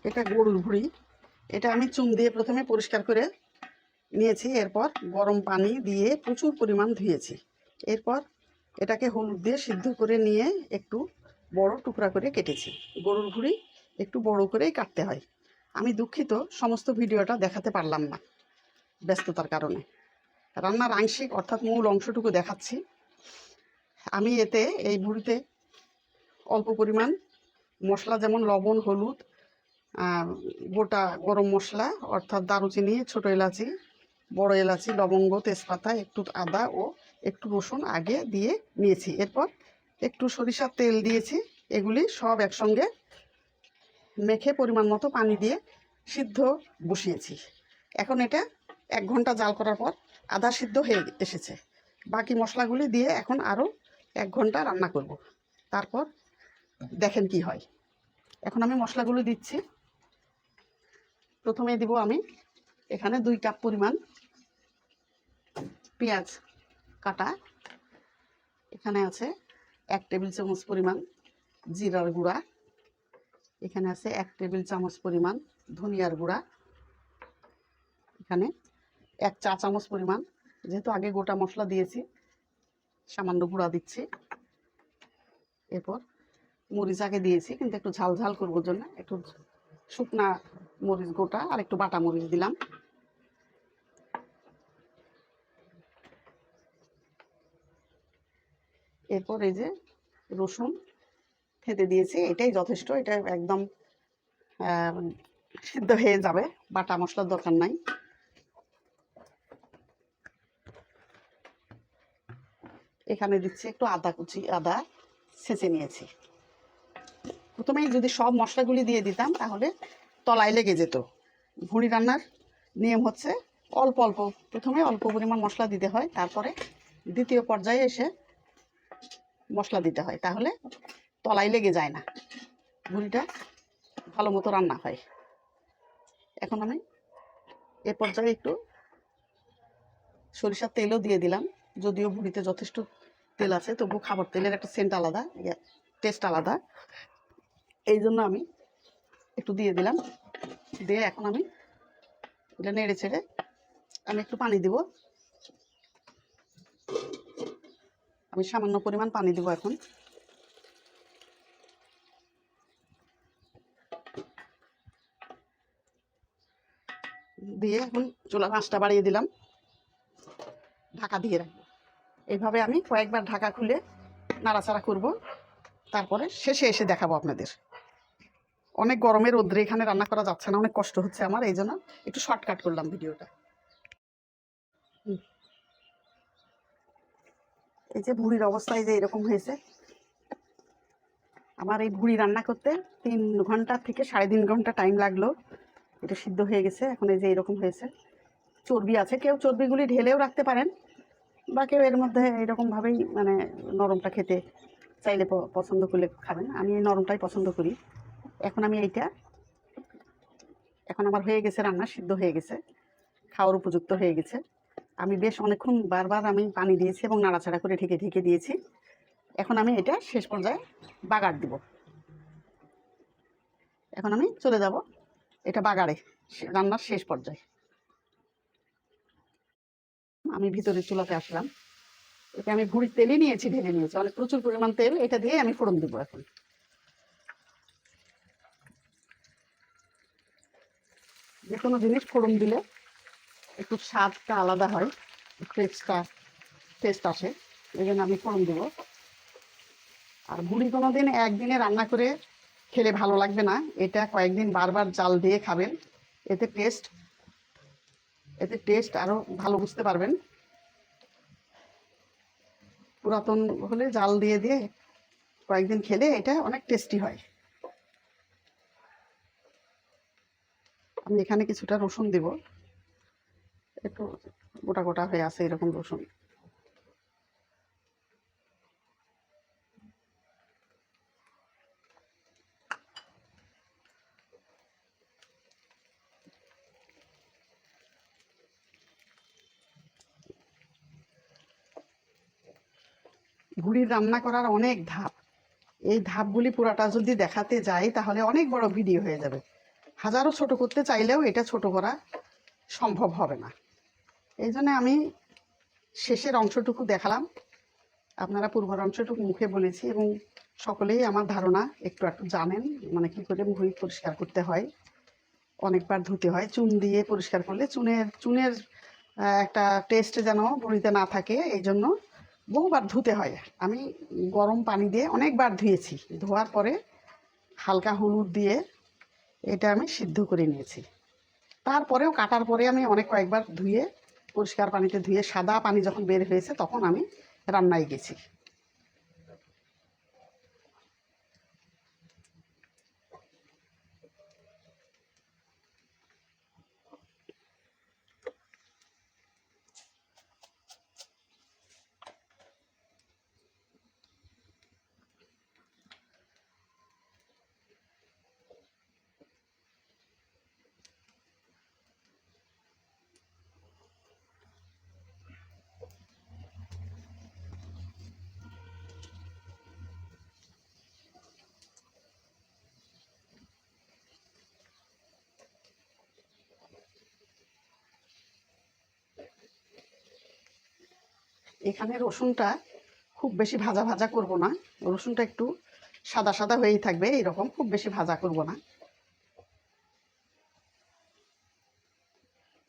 এটা গরুর ভুঁড়ি। এটা আমি চুন দিয়ে প্রথমে পরিষ্কার করে নিয়েছি, এরপর গরম পানি দিয়ে প্রচুর পরিমাণ ধুয়েছি। এরপর এটাকে হলুদ দিয়ে সিদ্ধ করে নিয়ে একটু বড় টুকরা করে কেটেছি। গরুর ভুঁড়ি একটু বড় করেই কাটতে হয়। আমি দুঃখিত সমস্ত ভিডিওটা দেখাতে পারলাম না ব্যস্ততার কারণে। রান্নার আংশিক অর্থাৎ মূল অংশটুকু দেখাচ্ছি। আমি এতে এই ভুঁড়িতে অল্প পরিমাণ মশলা যেমন লবণ, হলুদ, গোটা গরম মশলা অর্থাৎ দারুচিনি, ছোটো এলাচি, বড় এলাচি, লবঙ্গ, তেজপাতা, একটু আদা ও একটু রসুন আগে দিয়ে নিয়েছি। এরপর একটু সরিষার তেল দিয়েছি। এগুলি সব একসঙ্গে মেখে পরিমাণ মতো পানি দিয়ে সিদ্ধ বসিয়েছি। এখন এটা 1 ঘন্টা জাল করার পর আধা সিদ্ধ হয়ে এসেছে। বাকি মশলাগুলি দিয়ে এখন আরও 1 ঘন্টা রান্না করব। তারপর দেখেন কি হয়। এখন আমি মশলাগুলো দিচ্ছি। প্রথমে দিব আমি এখানে 2 কাপ পরিমাণ পেঁয়াজ কাটা। এখানে আছে 1 টেবিল চামচ পরিমাণ জিরার গুঁড়া। এখানে আছে 1 টেবিল চামচ পরিমাণ ধনিয়ার গুঁড়া। এখানে 1 চা চামচ পরিমাণ, যেহেতু আগে গোটা মশলা দিয়েছি সামান্য গুঁড়া দিচ্ছি। এরপর মরিচ আগে দিয়েছি, কিন্তু একটু ঝাল ঝাল করবার জন্য একটু শুকনা মরিচ গোটা আর একটু বাটা মরিচ দিলাম। এরপর এই যে রসুন থেতে দিয়েছি, এটাই যথেষ্ট। এটা একদম সিদ্ধ হয়ে যাবে, বাটা মশলার দরকার নাই। এখানে দিচ্ছি একটু আদা কুচি, আদা ছেঁচে নিয়েছি। প্রথমেই যদি সব মশলাগুলি দিয়ে দিতাম তাহলে তলায় লেগে যেত। ভুঁড়ি রান্নার নিয়ম হচ্ছে অল্প অল্প, প্রথমে অল্প পরিমাণ মশলা দিতে হয়, তারপরে দ্বিতীয় পর্যায়ে এসে মশলা দিতে হয়, তাহলে তলায় লেগে যায় না, ভুঁড়িটা ভালো মতো রান্না হয়। এখন আমি এ পর্যায়ে একটু সরিষার তেলও দিয়ে দিলাম। যদিও ভুঁড়িতে যথেষ্ট তেল আছে, তবু খাবার তেলের একটা সেন্ট আলাদা, টেস্ট আলাদা, এই জন্য আমি একটু দিয়ে দিলাম। দিয়ে এখন আমি এটা নেড়ে ছেড়ে আমি একটু পানি দিব। আমি সামান্য পরিমাণ পানি দিব এখন। দিয়ে এখন চুলার আঁচটা বাড়িয়ে দিলাম, ঢাকা দিয়ে রাখবো। এইভাবে আমি কয়েকবার ঢাকা খুলে নাড়াচাড়া করব, তারপরে শেষে এসে দেখাবো আপনাদের। অনেক গরমের রোদ্রে এখানে রান্না করা যাচ্ছে না, অনেক কষ্ট হচ্ছে আমার, এই জন্য একটু শর্টকাট করলাম ভিডিওটা। এই যে ভুঁড়ির অবস্থা এই যে এরকম হয়েছে। আমার এই ভুঁড়ি রান্না করতে 3 ঘন্টা থেকে 3.5 ঘন্টা টাইম লাগলো। এটা সিদ্ধ হয়ে গেছে। এখন এই যে এরকম হয়েছে। চর্বি আছে, কেউ চর্বিগুলি ঢেলেও রাখতে পারেন, বা কেউ এর মধ্যে এরকমভাবেই মানে নরমটা খেতে চাইলে পছন্দ করলে খাবেন। আমি এই নরমটাই পছন্দ করি। এখন আমি এইটা, এখন আমার হয়ে গেছে রান্না, সিদ্ধ হয়ে গেছে, খাওয়ার উপযুক্ত হয়ে গেছে। আমি বেশ অনেকক্ষণ বারবার আমি পানি দিয়েছি এবং নাড়াচাড়া করে ঢেকে ঢেকে দিয়েছি। এখন আমি এটা শেষ পর্যায়ে বাগার দিব। এখন আমি চলে যাব এটা বাগারে, রান্নার শেষ পর্যায়ে। আমি ভিতরে চুলাতে আসলাম। এটা আমি ভুঁড়ির তেলই নিয়েছি, ঢেলে নিয়েছি, অনেক প্রচুর পরিমাণ তেল। এটা দিয়ে আমি ফোড়ন দেবো এখন। যে কোনো জিনিস ফোড়ন দিলে একটু স্বাদটা আলাদা হয়, টেস্ট আসে, এই জন্য আমি ফোড়ন দেবো। আর ভুঁড়ি কোনো দিন একদিনে রান্না করে খেলে ভালো লাগবে না, এটা কয়েকদিন বারবার জাল দিয়ে খাবেন, এতে টেস্ট আরও ভালো বুঝতে পারবেন। পুরাতন হলে জাল দিয়ে দিয়ে কয়েকদিন খেলে এটা অনেক টেস্টি হয়। আমি এখানে কিছুটা রসুন দেব, একটু গোটা গোটা হয়ে আছে এরকম রসুন। ভুঁড়ির রান্না করার অনেক ধাপ। এই ধাপগুলি পুরাটা যদি দেখাতে যাই তাহলে অনেক বড় ভিডিও হয়ে যাবে। হাজারো ছোট করতে চাইলেও এটা ছোট করা সম্ভব হবে না। এই জন্য আমি শেষের অংশটুকু দেখালাম, আপনারা পূর্বের অংশটুকু মুখে বলেছি এবং সকলেই আমার ধারণা একটু একটু জানেন, মানে কী করে ভুঁড়ি পরিষ্কার করতে হয়। অনেকবার ধুতে হয়, চুন দিয়ে পরিষ্কার করলে চুনের একটা টেস্ট যেন ভুঁড়িতে না থাকে, এই জন্য বহুবার ধুতে হয়। আমি গরম পানি দিয়ে অনেকবার ধুয়েছি, ধোয়ার পরে হালকা হলুদ দিয়ে এটা আমি সিদ্ধ করে নিয়েছি। তারপরেও কাটার পরে আমি কয়েকবার ধুয়ে পরিষ্কার পানিতে ধুয়ে সাদা পানি যখন বের হয়েছে তখন আমি রান্নায় গেছি। এখানে রসুনটা খুব বেশি ভাজা ভাজা করব না, রসুনটা একটু সাদা সাদা হয়েই থাকবে, এইরকম খুব বেশি ভাজা করব না।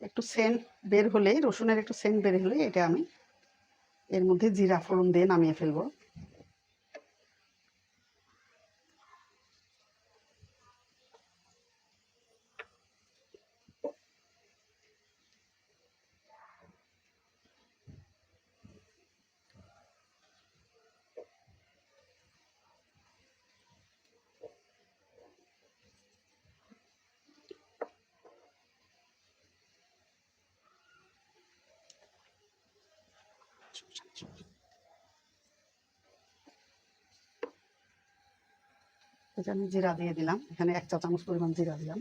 একটু সেন্ট বের হলেই, রসুনের একটু সেন্ট বের হলেই এটা আমি এর মধ্যে জিরা ফোড়ন দিয়ে নামিয়ে ফেলবো। এটা আমি জিরা দিয়ে দিলাম, এখানে 1 চা চামচ পরিমাণ জিরা দিলাম।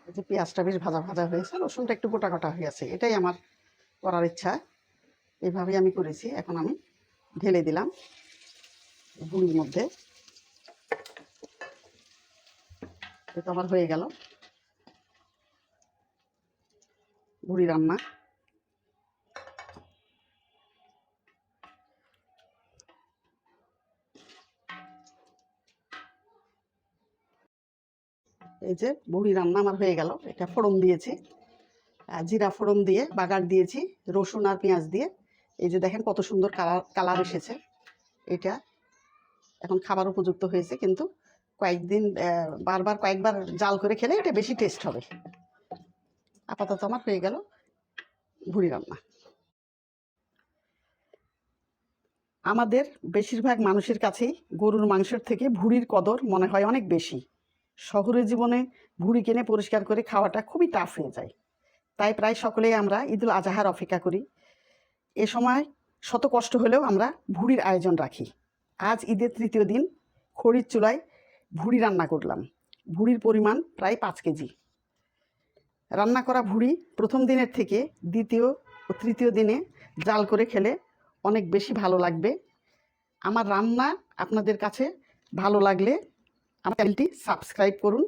এই যে পেঁয়াজটা বেশ ভাজা ভাজা হয়েছে, রসুনটা একটু গোটা গোটা হয়ে আছে, এটাই আমার করার ইচ্ছা, এইভাবেই আমি করেছি। এখন আমি ঢেলে দিলাম ভুঁড়ির মধ্যে। এটা আমার হয়ে গেল ভুঁড়ি রান্না। এই যে ভুঁড়ি রান্না আমার হয়ে গেল। এটা ফোড়ন দিয়েছি, জিরা ফোড়ন দিয়ে বাগার দিয়েছি রসুন আর পেঁয়াজ দিয়ে। এই যে দেখেন কত সুন্দর কালার এসেছে। এটা এখন খাবার উপযুক্ত হয়েছে, কিন্তু কয়েকবার জাল করে খেলে এটা বেশি টেস্ট হবে। আপাতত আমার হয়ে গেল ভুঁড়ি রান্না। আমাদের বেশিরভাগ মানুষের কাছেই গরুর মাংসের থেকে ভুঁড়ির কদর মনে হয় অনেক বেশি। শহুরে জীবনে ভুঁড়ি কিনে পরিষ্কার করে খাওয়াটা খুবই টাফ হয়ে যায়, তাই প্রায় সকলেই আমরা ঈদুল আজহার অপেক্ষা করি। এ সময় শত কষ্ট হলেও আমরা ভুঁড়ির আয়োজন রাখি। আজ ঈদের ৩য় দিন খড়ির চুলায় ভুঁড়ি রান্না করলাম। ভুঁড়ির পরিমাণ প্রায় 5 কেজি। রান্না করা ভুঁড়ি প্রথম দিনের থেকে 2য় ও 3য় দিনে জাল করে খেলে অনেক বেশি ভালো লাগবে। আমার রান্না আপনাদের কাছে ভালো লাগলে আমার চ্যানেলটি সাবস্ক্রাইব করুন,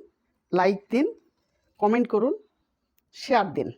লাইক দিন, কমেন্ট করুন, শেয়ার দিন।